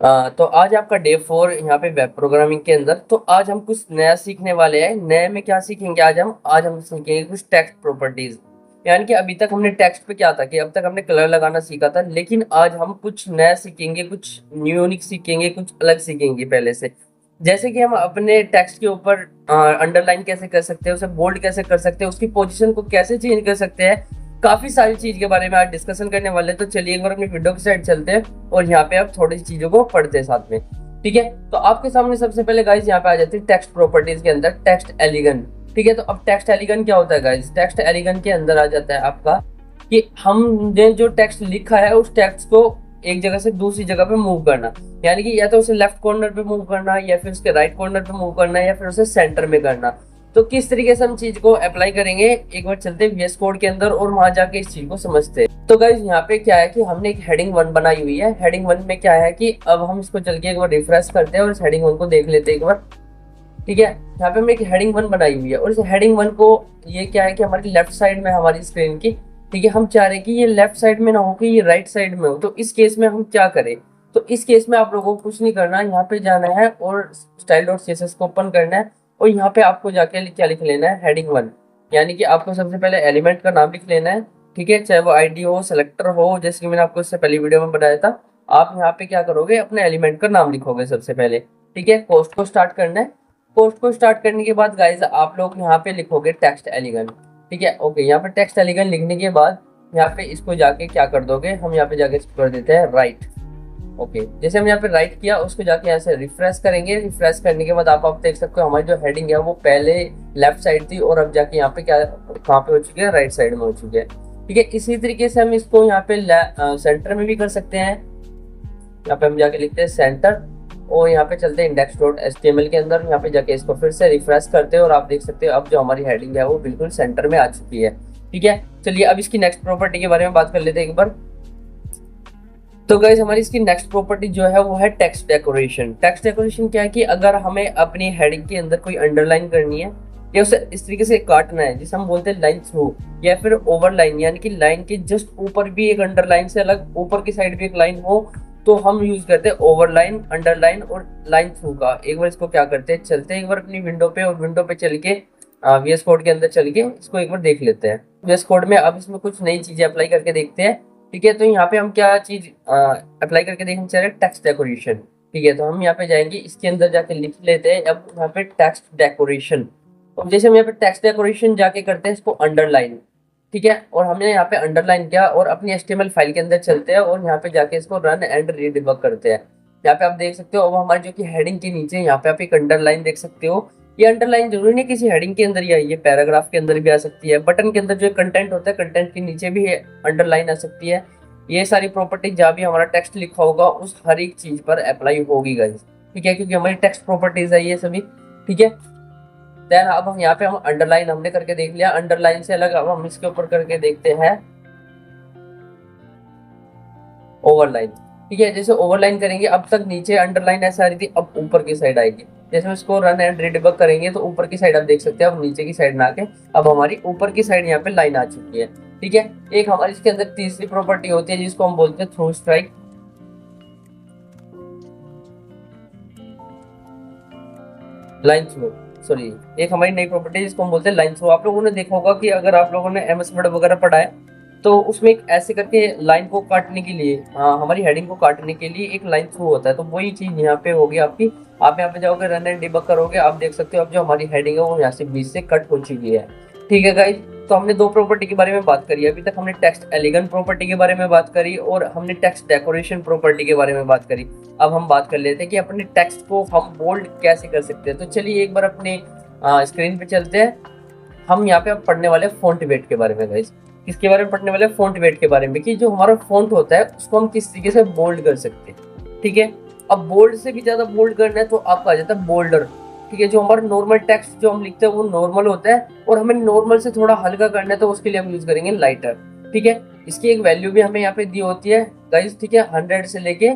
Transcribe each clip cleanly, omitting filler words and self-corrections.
तो आज आपका डे 4 यहाँ पे वेब प्रोग्रामिंग के अंदर। तो आज हम कुछ नया सीखने वाले हैं। नए में क्या सीखेंगे आज हम सीखेंगे कुछ टेक्स्ट प्रॉपर्टीज। यानी कि अभी तक हमने टेक्स्ट पे क्या था कि अब तक हमने कलर लगाना सीखा था, लेकिन आज हम कुछ नया सीखेंगे, कुछ यूनिक सीखेंगे, कुछ अलग सीखेंगे पहले से। जैसे कि हम अपने टेक्स्ट के ऊपर अंडरलाइन कैसे कर सकते हैं, उसे बोल्ड कैसे कर सकते हैं, उसकी पोजीशन को कैसे चेंज कर सकते हैं। काफी सारी चीज के बारे में आज डिस्कशन करने वाले हैं। तो चलिए एक बार अपनी विंडो की साइड चलते हैं और यहाँ पे आप थोड़ी सी चीजों को पढ़ते हैं साथ में। ठीक है, तो आपके सामने सबसे पहले गाइस यहाँ पे आ जाती है टेक्स्ट प्रॉपर्टीज के अंदर टेक्स्ट एलिगन। ठीक है, तो अब टेक्स्ट एलिगन क्या होता है गाइस? टेक्स्ट एलिगन के अंदर आ जाता है आपका कि हमने जो टेक्स्ट लिखा है उस टेक्स्ट को एक जगह से दूसरी जगह पे मूव करना। यानी कि या तो उसे लेफ्ट कॉर्नर पे मूव करना, या फिर उसके राइट कॉर्नर पे मूव करना, या फिर उसे सेंटर में करना। तो किस तरीके से हम चीज को अप्लाई करेंगे, एक बार चलते हैं VS कोड के अंदर और वहां जाके इस चीज को समझते हैं। तो गाइज यहाँ पे क्या है कि हमने एक हेडिंग 1 बनाई हुई है। हेडिंग 1 में क्या है कि अब हम इसको चल के एक बार रिफ्रेश करते हैं और इस हेडिंग 1 को देख लेते हैं एक बार। ठीक है, यहाँ पे हमने एक हेडिंग 1 बनाई हुई है और इस हेडिंग 1 को, ये क्या है कि हमारी लेफ्ट साइड में हमारी स्क्रीन की। ठीक है, हम चाह रहे हैं कि ये लेफ्ट साइड में ना हो कि ये राइट साइड में हो। तो इस केस में हम क्या करें? तो इस केस में आप लोगों को कुछ नहीं करना, यहाँ पे जाना है और style.css को ओपन करना है और यहाँ पे आपको जाके क्या लिख लेना है, हेडिंग 1। यानी कि आपको सबसे पहले एलिमेंट का नाम लिख लेना है। ठीक है, चाहे वो आईडी हो, सेलेक्टर हो, जैसे कि मैंने आपको इससे पहली वीडियो में बताया था। आप यहाँ पे क्या करोगे, अपने एलिमेंट का नाम लिखोगे सबसे पहले। ठीक है, पोस्ट को स्टार्ट करना है। पोस्ट को स्टार्ट करने के बाद गाइज आप लोग यहाँ पे लिखोगे टेक्स्ट एलिगन। ठीक है, ओके, यहाँ पे टेक्स्ट एलिगन लिखने के बाद यहाँ पे इसको जाके क्या कर दोगे, हम यहाँ पे जाके इसको कर देते हैं राइट। ओके, जैसे हम यहाँ पे राइट किया, उसको जाके यहाँ से रिफ्रेश करेंगे। रिफ्रेश करने के बाद आप देख सकते हो हमारी जो हेडिंग है वो पहले लेफ्ट साइड थी और अब जाके यहाँ पे क्या, कहाँ पे हो चुकी है, राइट साइड में हो चुकी है। ठीक है, इसी तरीके से हम इसको यहाँ पे सेंटर में भी कर सकते हैं। यहाँ पे हम जाके लिखते हैं सेंटर और यहाँ पे चलते हैं index.html के अंदर। यहाँ पे जाके इसको फिर से रिफ्रेश करते हैं और आप देख सकते हो अब जो हमारी हेडिंग है वो बिल्कुल सेंटर में आ चुकी है। ठीक है, चलिए अब इसकी नेक्स्ट प्रॉपर्टी के बारे में बात कर लेते हैं एक बार। तो गाइज हमारी इसकी नेक्स्ट प्रॉपर्टी जो है वो है टेक्स्ट डेकोरेशन। टेक्स्ट डेकोरेशन क्या है कि अगर हमें अपनी हेडिंग के अंदर कोई अंडरलाइन करनी है या उसे इस तरीके से काटना है जिसे हम बोलते हैं लाइन थ्रू, या फिर ओवरलाइन, यानी कि लाइन के जस्ट ऊपर भी एक अंडरलाइन से अलग ऊपर की साइड भी एक लाइन हो, तो हम यूज करते हैं ओवरलाइन, अंडरलाइन और लाइन थ्रू का। एक बार इसको क्या करते हैं, चलते हैं एक बार अपनी विंडो पे और विंडो पे चल के VS कोड के अंदर चल के इसको एक बार देख लेते हैं। VS कोड में अब इसमें कुछ नई चीजें अप्लाई करके देखते हैं। ठीक है, तो यहाँ पे हम क्या चीज अप्लाई करके देखना चाह रहे हैं, टेक्स्ट डेकोरेशन। ठीक है, तो हम यहाँ पे जाएंगे, इसके अंदर जाके लिख लेते हैं अब यहाँ पे टेक्स्ट डेकोरेशन। तो जैसे हम यहाँ पे टेक्स्ट डेकोरेशन जाके करते हैं इसको अंडरलाइन। ठीक है, और हमने यहाँ पे अंडरलाइन किया और अपनी HTML फाइल के अंदर चलते हैं और यहाँ पे जाके इसको रन एंड रीडिबग करते हैं। यहाँ पे आप देख सकते हो अब हमारी जो कि हेडिंग के नीचे यहाँ पे आप एक अंडरलाइन देख सकते हो। ये अंडरलाइन जरूरी नहीं किसी हेडिंग के अंदर ही आई है, पैराग्राफ के अंदर भी आ सकती है, बटन के अंदर जो कंटेंट होता है कंटेंट के नीचे भी अंडरलाइन आ सकती है। ये सारी प्रॉपर्टी जहाँ भी हमारा टेक्स्ट लिखा होगा उस हर एक चीज पर अप्लाई होगी गाइस। ठीक है, क्योंकि हमारी टेक्स्ट प्रॉपर्टीज है ये सभी। ठीक है, देन अब हम यहाँ पे हम अंडरलाइन हमने करके देख लिया। अंडरलाइन से अलग अब हम इसके ऊपर करके देखते हैं ओवरलाइन। ठीक है, जैसे ओवरलाइन करेंगे अब तक नीचे अंडरलाइन ऐसे आ रही थी, अब ऊपर की साइड आएगी। जैसे हम इसको रन एंड रीडिबग करेंगे तो ऊपर की साइड आप देख सकते हैं, अब नीचे की साइड ना आके अब हमारी ऊपर की साइड यहाँ पे लाइन आ चुकी है। ठीक है, एक हमारी इसके अंदर तीसरी प्रॉपर्टी होती है जिसको हम बोलते हैं through strike. Line through, sorry, एक हमारी नई प्रॉपर्टी जिसको हम बोलते हैं लाइन थ्रू। आप लोगों ने देखा होगा कि अगर आप लोगों ने MS वर्ड वगैरह पढ़ा है तो उसमें एक ऐसे करके लाइन को काटने के लिए, हमारी हेडिंग को काटने के लिए एक लाइन थ्रू होता है। तो वही चीज यहाँ पे होगी आपकी। आप यहाँ पे जाओगे, रन एंड डिबग करोगे, आप देख सकते हो अब जो हमारी हेडिंग है वो यहाँ से बीच से कट हो चुकी है। ठीक है गाइज, तो हमने दो प्रॉपर्टी के बारे में बात करी। अभी तक हमने टेक्स्ट एलिगेंट प्रॉपर्टी के बारे में बात करी और हमने टेक्स्ट डेकोरेशन प्रॉपर्टी के बारे में बात करी। अब हम बात कर लेते हैं कि अपने टेक्स्ट को हम बोल्ड कैसे कर सकते हैं। तो चलिए एक बार अपने स्क्रीन पे चलते हैं। हम यहाँ पे अब पढ़ने वाले फॉन्ट वेट के बारे में गाइस। किसके बारे में पढ़ने वाले, फॉन्ट वेट के बारे में, कि जो हमारा फॉन्ट होता है उसको हम किस तरीके से बोल्ड कर सकते हैं। ठीक है, अब बोल्ड से भी ज्यादा बोल्ड करना है तो आपका आ जाता है बोल्डर। ठीक है, जो हमारा नॉर्मल टेक्स्ट जो हम लिखते हैं वो नॉर्मल होता है और हमें नॉर्मल से थोड़ा हल्का करना है तो उसके लिए हम यूज करेंगे लाइटर। ठीक है, इसकी एक वैल्यू भी हमें यहाँ पे दी होती है गाइस। ठीक है, 100 से लेके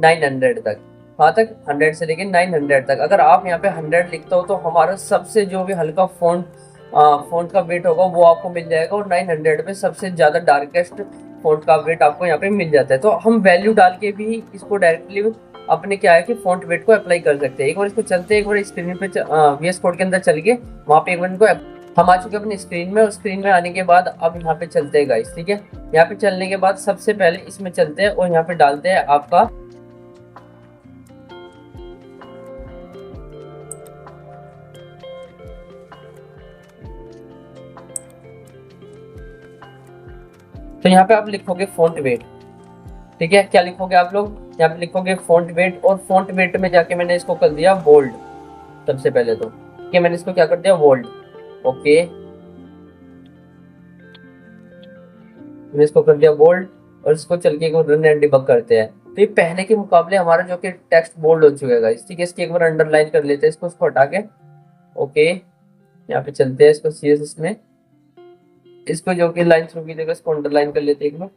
900 तक, वहाँ तक 100 से लेके 900 तक। अगर आप यहाँ पे 100 लिखते हो तो हमारा सबसे जो भी हल्का फॉन्ट का वेट होगा वो आपको मिल जाएगा और 900 पे सबसे ज्यादा डार्केस्ट फॉन्ट का वेट आपको यहाँ पे मिल जाता है। तो हम वैल्यू डाल के भी इसको डायरेक्टली अपने क्या है कि फॉन्ट वेट को अप्लाई कर सकते हैं। एक बार इसको चलते हैं, एक बार स्क्रीन पे VS कोड के अंदर चल के वहाँ पे एक बार इनको हम आ चुके हैं अपनी स्क्रीन में, और स्क्रीन में आने के बाद अब यहाँ पे चलते हैं गाइस, ठीक है। यहाँ पे चलने के बाद सबसे पहले इसमें चलते हैं और यहाँ पे डालते हैं आपका तो यहाँ पे आप लिखोगे फॉन्ट वेट, ठीक है। क्या लिखोगे आप लोग, यहाँ पे लिखोगे फॉन्ट वेट, और फॉन्ट वेट में जाके मैंने इसको कर दिया बोल्ड सबसे पहले तो, ठीक है। मैंने इसको क्या कर दिया बोल्ड, ओके, मैंने इसको कर दिया बोल्ड, और इसको चल के रन एंड डिबग करते हैं। तो ये पहले के मुकाबले हमारा जो कि टेक्स्ट बोल्ड हो चुका है, ठीक है। इसकी एक बार अंडरलाइन कर लेते हैं इसको हटा के, ओके। यहाँ पे चलते हैं इसको CSS में, इसको जो कि लाइन थ्रू की जगह इसको अंडरलाइन कर लेते हैं एक बार,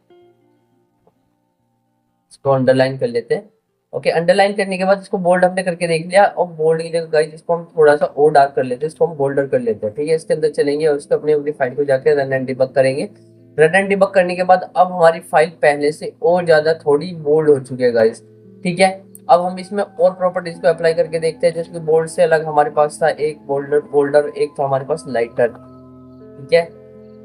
इसको अंडरलाइन कर लेते हैं, ओके। अंडरलाइन करने के बाद इसको बोल्ड हमने करके देख लिया, और बोल्ड की जगह गाइस इसको हम थोड़ा सा और डार्क कर लेते हैं, इसको हम बोल्डर कर लेते हैं, ठीक है। इसके अंदर चलेंगे और इसको अपनी अपनी फाइल को जाकर रन एंड डिबग करेंगे। रन एंड डिबग करने के बाद अब हमारी फाइल पहले से और ज्यादा थोड़ी बोल्ड हो चुकी है गाइस, ठीक है। अब हम इसमें और प्रॉपर्टीज को अप्लाई करके देखते हैं। जैसे बोल्ड से अलग हमारे पास था एक बोल्डर, एक था हमारे पास लाइटर, ठीक है।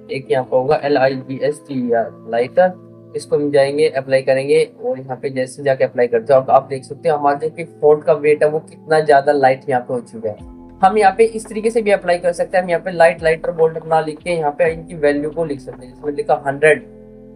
एक यहाँ पर होगा LIGHTER लाइटर, इसको हम जाएंगे अप्लाई करेंगे, और यहाँ पे जैसे जाके अप्लाई करते हो आप देख सकते हो हमारे जो कि फॉन्ट का वेट है वो कितना ज्यादा लाइट यहाँ पे हो चुका है। हम यहाँ पे इस तरीके से भी अप्लाई कर सकते हैं। हम यहाँ पे लाइटर बोल्ड ना लिख के यहाँ पे इनकी वैल्यू को लिख सकते हैं, जिसमें लिखा 100,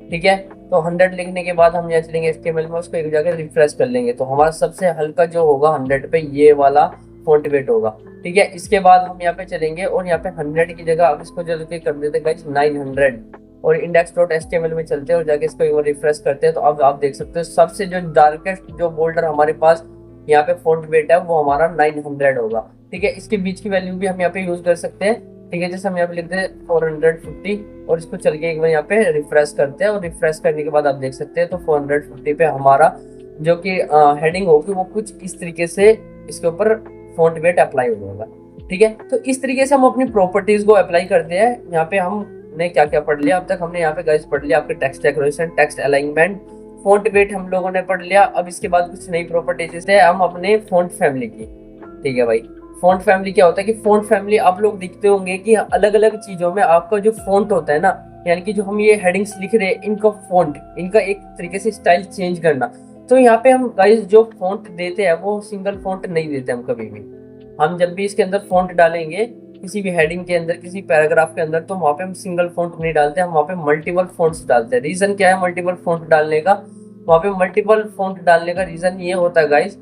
ठीक है। तो 100 लिखने के बाद हम यहाँ चलेंगे HTML में, उसको एक जगह रिफ्रेश कर लेंगे, तो हमारा सबसे हल्का जो होगा 100 पे ये वाला फॉन्ट वेट होगा, ठीक है। इसके बाद हम यहाँ पे चलेंगे और यहाँ पे 100 की जगह अब इसको जल्दी कर देते हैं गाइस 900, और index.html में चलते हैं और जाके इसको एक बार रिफ्रेश करते हैं। तो अब आप देख सकते हो सबसे जो डार्केस्ट जो बोल्डर हमारे पास यहाँ पे फॉन्ट वेट है वो हमारा 900 होगा, ठीक है। इसके बीच की वैल्यू भी हम यहाँ पे यूज कर सकते हैं, ठीक है। जैसे हम यहाँ पे लिखते हैं 450, और इसको चल के एक बार यहाँ पे रिफ्रेश करते हैं, और रिफ्रेश करने के बाद आप देख सकते हैं तो 450 पे हमारा जो कि हेडिंग होगी वो कुछ इस तरीके से इसके ऊपर फॉन्ट वेट अप्लाई हो जाएगा, ठीक है। तो इस तरीके से हम अपनी प्रॉपर्टीज को अप्लाई करते हैं। यहाँ पे हमने क्या क्या पढ़ लिया अब तक, हमने यहाँ पे गाइस पढ़ लिया आपके text decoration, text alignment, font weight हम लोगों ने पढ़ लिया। अब इसके बाद कुछ नई प्रॉपर्टीज है हम अपने फॉन्ट फैमिली की, ठीक है भाई। फॉन्ट फैमिली क्या होता है कि फॉन्ट फैमिली आप लोग दिखते होंगे कि अलग अलग चीजों में आपका जो फॉन्ट होता है ना, यानी कि जो हम ये हेडिंग्स लिख रहे हैं इनका फॉन्ट, इनका एक तरीके से स्टाइल चेंज करना। तो यहाँ पे हम गाइस जो फॉन्ट देते हैं वो सिंगल फॉन्ट नहीं देते हम कभी भी। हम जब भी इसके अंदर फॉन्ट डालेंगे किसी भी हेडिंग के अंदर, किसी पैराग्राफ के अंदर, तो वहाँ पे हम सिंगल फॉन्ट नहीं डालते, हम वहाँ पे मल्टीपल फॉन्ट्स डालते हैं। रीजन क्या है मल्टीपल फॉन्ट डालने का, वहाँ पे मल्टीपल फॉन्ट डालने का रीजन ये होता है गाइस,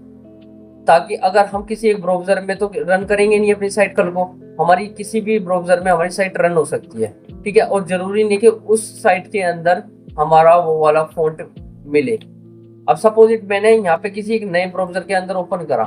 ताकि अगर हम किसी एक ब्राउजर में तो रन करेंगे नहीं अपनी साइट, कल को हमारी किसी भी ब्राउजर में हमारी साइट रन हो सकती है, ठीक है। और जरूरी नहीं कि उस साइट के अंदर हमारा वो वाला फॉन्ट मिले। अब सपोजिट मैंने यहाँ पे किसी एक नए ब्राउजर के अंदर ओपन करा,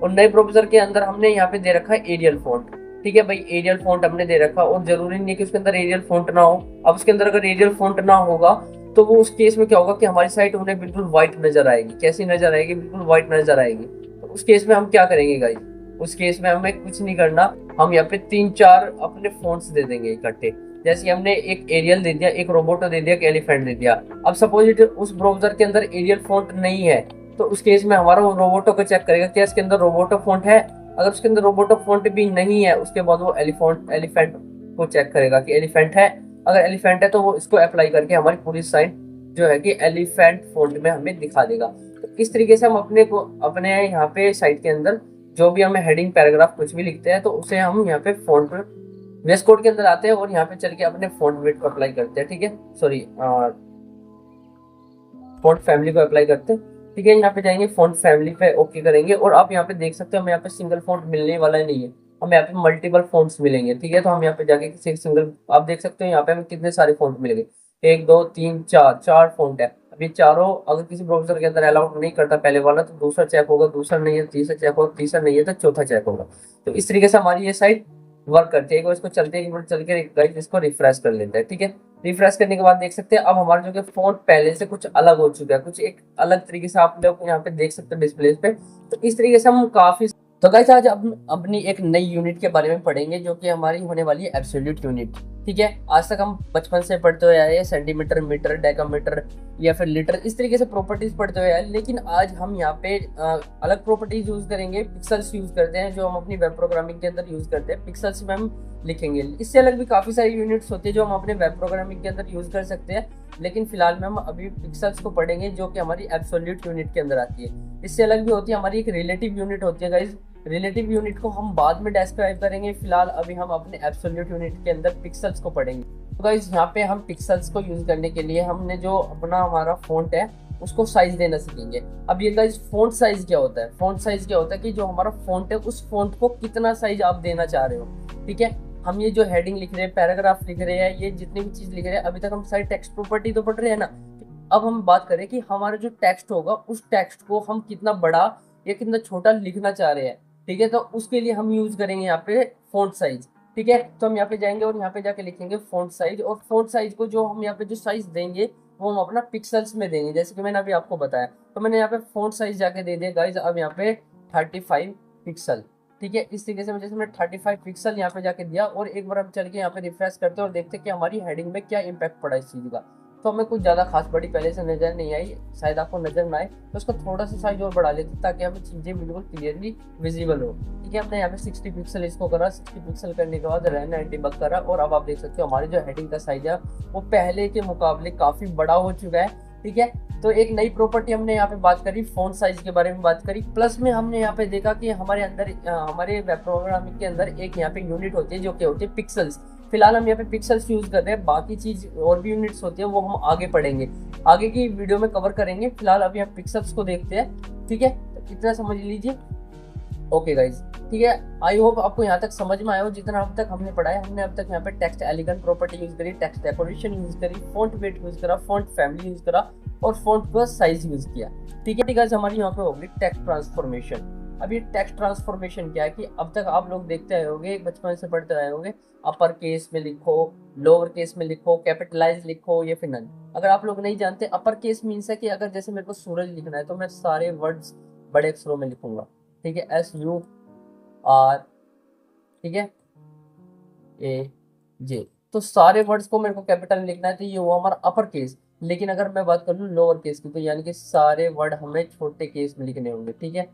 और नए ब्राउजर के अंदर हमने यहाँ पे दे रखा है एरियल फॉन्ट, ठीक है भाई। एरियल फॉन्ट हमने दे रखा, और जरूरी नहीं है कि उसके अंदर एरियल फॉन्ट ना हो। अब उसके अंदर अगर एरियल फॉन्ट ना होगा तो वो उस केस में क्या होगा कि हमारी साइट उन्हें बिल्कुल व्हाइट नजर आएगी। कैसी नजर आएगी, बिल्कुल व्हाइट नजर आएगी। तो उस केस में हम क्या करेंगे गाइस, उस केस में हमें कुछ नहीं करना, हम यहाँ पे 3-4 अपने फॉन्ट्स दे देंगे इकट्ठे। जैसे हमने एक एरियल दे दिया, एक रोबोटो दे दिया, एक एलिफेंट दे दिया। अब सपोज उस ब्राउजर के अंदर एरियल फॉन्ट नहीं है, तो उस केस में हमारा वो रोबोटो को चेक करेगा क्या इसके अंदर रोबोटो फॉन्ट है। अगर उसके अंदर रोबोटो फॉन्ट भी नहीं है, उसके बाद वो एलिफेंट को चेक करेगा कि एलिफेंट है। अगर एलिफेंट है तो वो इसको अप्लाई करके हमारी पूरी साइट जो है कि एलिफेंट फॉन्ट में हमें दिखा देगा। तो इस तरीके से हम अपने यहाँ पे साइट के अंदर जो भी हमें हेडिंग पैराग्राफ कुछ भी लिखते हैं तो उसे हम यहाँ पे फॉन्ट VS कोड के अंदर आते हैं और यहाँ पे चल के अपने फॉन्ट वेट को अप्लाई करते हैं, ठीक है। सॉरी, फॉन्ट फैमिली को अप्लाई करते हैं, ठीक है। यहाँ पे जाएंगे फॉन्ट फैमिली पे ओके करेंगे, और आप यहाँ पे देख सकते हो हमें यहाँ पे सिंगल फॉन्ट मिलने वाला नहीं है, हमें यहाँ पे मल्टीपल फॉन्ट्स मिलेंगे, ठीक है। तो हम यहाँ पे जाके किसी सिंगल, आप देख सकते हो यहाँ पे हमें कितने सारे फॉन्ट मिलेंगे, 1 2 3 4 फॉन्ट है। अब ये चारों अगर किसी ब्राउजर के अंदर अलाउड नहीं करता पहले वाला, तो दूसरा चेक होगा, दूसरा नहीं है तीसरा चेक होगा, तीसरा नहीं है तो चौथा चेक होगा। तो इस तरीके से हमारी ये साइट वर्क करती है। एक बार इसको चलते एक बार चल के गाइस इसको रिफ्रेश कर लेते हैं, ठीक है। रिफ्रेश करने के बाद देख सकते हैं अब हमारा जो कि फॉन्ट पहले से कुछ अलग हो चुका है, कुछ एक अलग तरीके से आप लोग यहाँ पे देख सकते हैं डिस्प्ले पे। तो इस तरीके से हम काफी, तो गाइस आज अपनी एक नई यूनिट के बारे में पढ़ेंगे जो कि हमारी होने वाली है एब्सोल्यूट यूनिट, ठीक है, आज तक हम बचपन से पढ़ते हुए आए हैं सेंटीमीटर, मीटर, डेकामीटर या फिर लीटर, इस तरीके से प्रॉपर्टीज पढ़ते हुए आए। लेकिन आज हम यहाँ पे अलग प्रॉपर्टीज यूज करेंगे, पिक्सल्स यूज करते हैं जो हम अपनी वेब प्रोग्रामिंग के अंदर यूज करते हैं, पिक्सल्स में हम लिखेंगे। इससे अलग भी काफी सारी यूनिट्स होती है जो हम अपने वेब प्रोग्रामिंग के अंदर यूज कर सकते हैं, लेकिन फिलहाल में हम अभी पिक्सल्स को पढ़ेंगे जो कि हमारी एब्सोल्यूट यूनिट के अंदर आती है। इससे अलग भी होती है हमारी एक रिलेटिव यूनिट होती है गाइज, रिलेटिव यूनिट को हम बाद में डिस्क्राइब करेंगे। फिलहाल अभी हम अपने एब्सोल्यूट यूनिट के अंदर पिक्सल्स को पढ़ेंगे। तो गाइस यहाँ पे हम पिक्सल्स को यूज करने के लिए हमने जो अपना हमारा फॉन्ट है उसको साइज देना सीखेंगे। अब ये गाइस फॉन्ट साइज क्या होता है, फॉन्ट साइज क्या होता है कि जो हमारा फॉन्ट है उस फॉन्ट को कितना साइज आप देना चाह रहे हो। ठीक है, हम ये जो हेडिंग लिख रहे हैं, पैराग्राफ लिख रहे हैं, ये जितनी भी चीज लिख रहे हैं, अभी तक हम सारी टेक्स्ट प्रॉपर्टी तो पढ़ रहे हैं ना। अब हम बात करें कि हमारा जो टेक्स्ट होगा उस टेक्स्ट को हम कितना बड़ा या कितना छोटा लिखना चाह रहे हैं। ठीक है, तो उसके लिए हम यूज करेंगे यहाँ पे फॉन्ट साइज। ठीक है, तो हम यहाँ पे जाएंगे और यहाँ पे जाके लिखेंगे फॉन्ट साइज, और फॉन्ट साइज को जो हम यहाँ पे जो साइज देंगे वो हम अपना पिक्सल्स में देंगे, जैसे कि मैंने अभी आपको बताया। तो मैंने यहाँ पे फॉन्ट साइज जाके दे दिया गाइज, अब यहाँ पे 35 पिक्सल। ठीक है, इस तरीके से जैसे मैंने 35 पिक्सल यहाँ पे जाके दिया, और एक बार हम चल के यहाँ पे रिफ्रेश करते हैं और देखते हैं कि हमारी हेडिंग में क्या इम्पैक्ट पड़ा इस चीज़ का। तो हमें कुछ ज़्यादा खास बड़ी पहले से नज़र नहीं आई, शायद आपको नज़र ना आए, तो उसका थोड़ा सा साइज और बढ़ा लेते ताकि हमें चीज़ें बिल्कुल क्लियरली विजिबल हो। ठीक है, हमने यहाँ पे 60 पिक्सल इसको करा, 60 पिक्सल करने के बाद रन एंड डिबग करा, और अब आप देख सकते हो हमारी जो हेडिंग का साइज है वो पहले के मुकाबले काफ़ी बड़ा हो चुका है। ठीक है, तो एक नई प्रॉपर्टी हमने यहाँ पे बात करी, फॉन्ट साइज के बारे में बात करी। प्लस में हमने यहाँ पे देखा कि हमारे अंदर हमारे वेब प्रोग्रामिंग के अंदर एक यहाँ पे यूनिट होती है जो क्या होती है, पिक्सल्स। फिलहाल हम यहाँ पे पिक्सल्स यूज कर रहे हैं, बाकी चीज और भी यूनिट्स होती है वो हम आगे पढ़ेंगे, आगे की वीडियो में कवर करेंगे। फिलहाल अभी हम पिक्सल्स को देखते हैं। ठीक है, तो इतना समझ लीजिए। ओके गाइज, ठीक है, आई होप आपको यहाँ तक समझ में आया हो जितना अब तक हमने पढ़ा है। हमने अब तक यहाँ पे टेक्स्ट एलिगेंट प्रॉपर्टी यूज करी, टेक्स्ट डेकोरेशन यूज करी, फॉन्ट वेट यूज करा, फॉन्ट फैमिली यूज करा, और फॉन्ट का साइज यूज किया। ठीक है गाइज, हमारी यहाँ पे होगी टेक्स्ट ट्रांसफॉर्मेशन। अब ये टेक्स्ट ट्रांसफॉर्मेशन क्या है कि अब तक आप लोग देखते आए होंगे, बचपन से पढ़ते आए होंगे, अपर केस में लिखो, लोअर केस में लिखो, कैपिटलाइज लिखो, या फिर नन। अगर आप लोग नहीं जानते, अपर केस मीन्स है कि अगर जैसे मेरे को सूरज लिखना है तो मैं सारे वर्ड्स बड़े अक्षरों में लिखूंगा। ठीक है, SUR, ठीक है, AJ, तो सारे वर्ड्स को मेरे को कैपिटल में लिखना है, तो ये हुआ हमारा अपर केस। लेकिन अगर मैं बात करूँ लोअर केस की, तो यानी कि सारे वर्ड हमें छोटे केस में लिखने होंगे। ठीक है,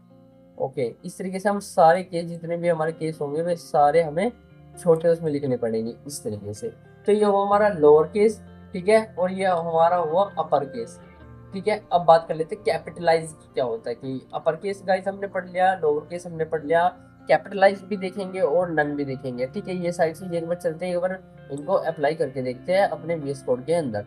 ओके, इस तरीके से हम सारे केस, जितने भी हमारे केस होंगे वे सारे हमें छोटे उसमें लिखने पड़ेंगे इस तरीके से। तो ये हुआ हमारा लोअर केस। ठीक है, और ये हमारा हुआ अपर केस। ठीक है, अब बात कर लेते हैं कैपिटलाइज क्या होता है। कि अपर केस गाइस हमने पढ़ लिया, लोअर केस हमने पढ़ लिया, कैपिटलाइज भी देखेंगे और नन भी देखेंगे। ठीक है, ये साइड से एक बार चलते हैं, एक बार इनको अप्लाई करके देखते हैं अपने VS कोड के अंदर।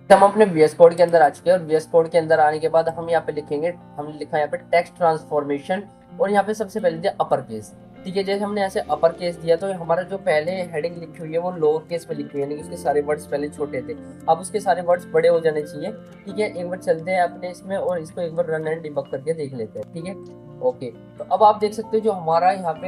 हम अपने VS कोड के अंदर आ चुके हैं, और VS कोड के अंदर आने के बाद हम यहाँ पे लिखेंगे, हमने लिखा यहाँ पे टेक्स्ट ट्रांसफॉर्मेशन, और यहाँ पे सबसे पहले दिया अपर केस। ठीक है, जैसे हमने ऐसे अपर केस दिया तो हमारा जो पहले हेडिंग लिखी हुई है वो लोअर केस में लिखी हुई है, यानी कि उसके सारे वर्ड्स पहले छोटे थे, अब उसके सारे वर्ड्स बड़े हो जाने चाहिए। ठीक है, एक बार चलते हैं अपने इसमें और इसको एक बार रन एंड डिबग करके देख लेते हैं। ठीक है, ओके, तो अब आप देख सकते हो जो हमारा यहाँ पे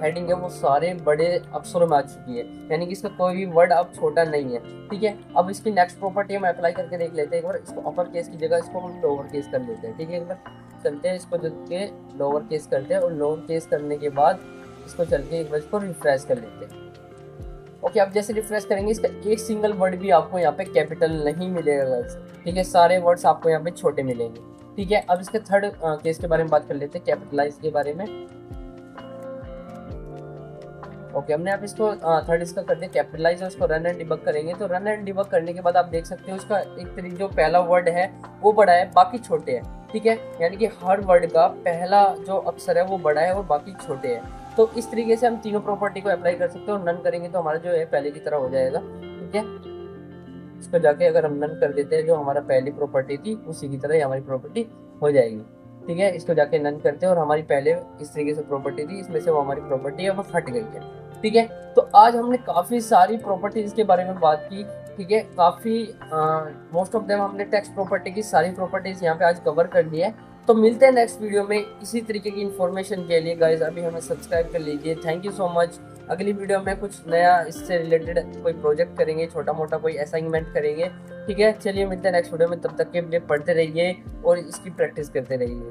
हेडिंग है वो सारे बड़े अक्षरों में आ चुकी है, यानी कि इसका कोई भी वर्ड अब छोटा नहीं है। ठीक है, अब इसकी नेक्स्ट प्रॉपर्टी हम अप्लाई करके देख लेते हैं। एक बार इसको अपर केस की जगह इसको हम लोअर केस कर लेते हैं। ठीक है, एक बार चलते हैं, इसको चल के लोअर केस करते हैं, और लोअर केस करने के बाद इसको चल के एक बार इसको रिफ्रेश कर लेते हैं। ओके, आप जैसे रिफ्रेश करेंगे इसका एक सिंगल वर्ड भी आपको यहाँ पे कैपिटल नहीं मिलेगा। ठीक है, सारे वर्ड्स आपको यहाँ पे छोटे मिलेंगे। ठीक है, अब इसके थर्ड केस के बारे में बात कर लेते हैं, कैपिटलाइज के बारे में। ओके, हमने अब इसको थर्ड इसका कर दिया कैपिटलाइज, और इसको रन एंड डिबग करेंगे। तो रन एंड डिबग करने के बाद आप देख सकते हो इसका एक तरीके जो पहला वर्ड है वो बड़ा है, बाकी छोटे हैं। ठीक है, यानी कि हर वर्ड का पहला जो अक्षर है वो बड़ा है और बाकी छोटे हैं। तो इस तरीके से हम तीनों प्रॉपर्टी को अप्लाई कर सकते हो, और नन करेंगे तो हमारा जो है पहले की तरह हो जाएगा। ठीक है, इसको जाके अगर हम नन कर देते हैं, जो हमारा पहली प्रॉपर्टी थी उसी की तरह ही हमारी प्रॉपर्टी हो जाएगी। ठीक है, इसको जाके नन करते हैं, और हमारी पहले इस तरीके से प्रॉपर्टी थी, इसमें से वो हमारी प्रॉपर्टी है वो हट गई है। ठीक है, तो आज हमने काफ़ी सारी प्रॉपर्टीज़ के बारे में बात की। ठीक है, काफ़ी मोस्ट ऑफ देम हमने टेक्स्ट प्रॉपर्टी की सारी प्रॉपर्टीज़ यहाँ पे आज कवर कर ली है। तो मिलते हैं नेक्स्ट वीडियो में इसी तरीके की इन्फॉर्मेशन के लिए। गाइज अभी हमें सब्सक्राइब कर लीजिए। Thank you so much. अगली वीडियो में कुछ नया इससे रिलेटेड कोई प्रोजेक्ट करेंगे, छोटा मोटा कोई असाइनमेंट करेंगे। ठीक है, चलिए मिलते हैं नेक्स्ट वीडियो में, तब तक के लिए पढ़ते रहिए और इसकी प्रैक्टिस करते रहिए।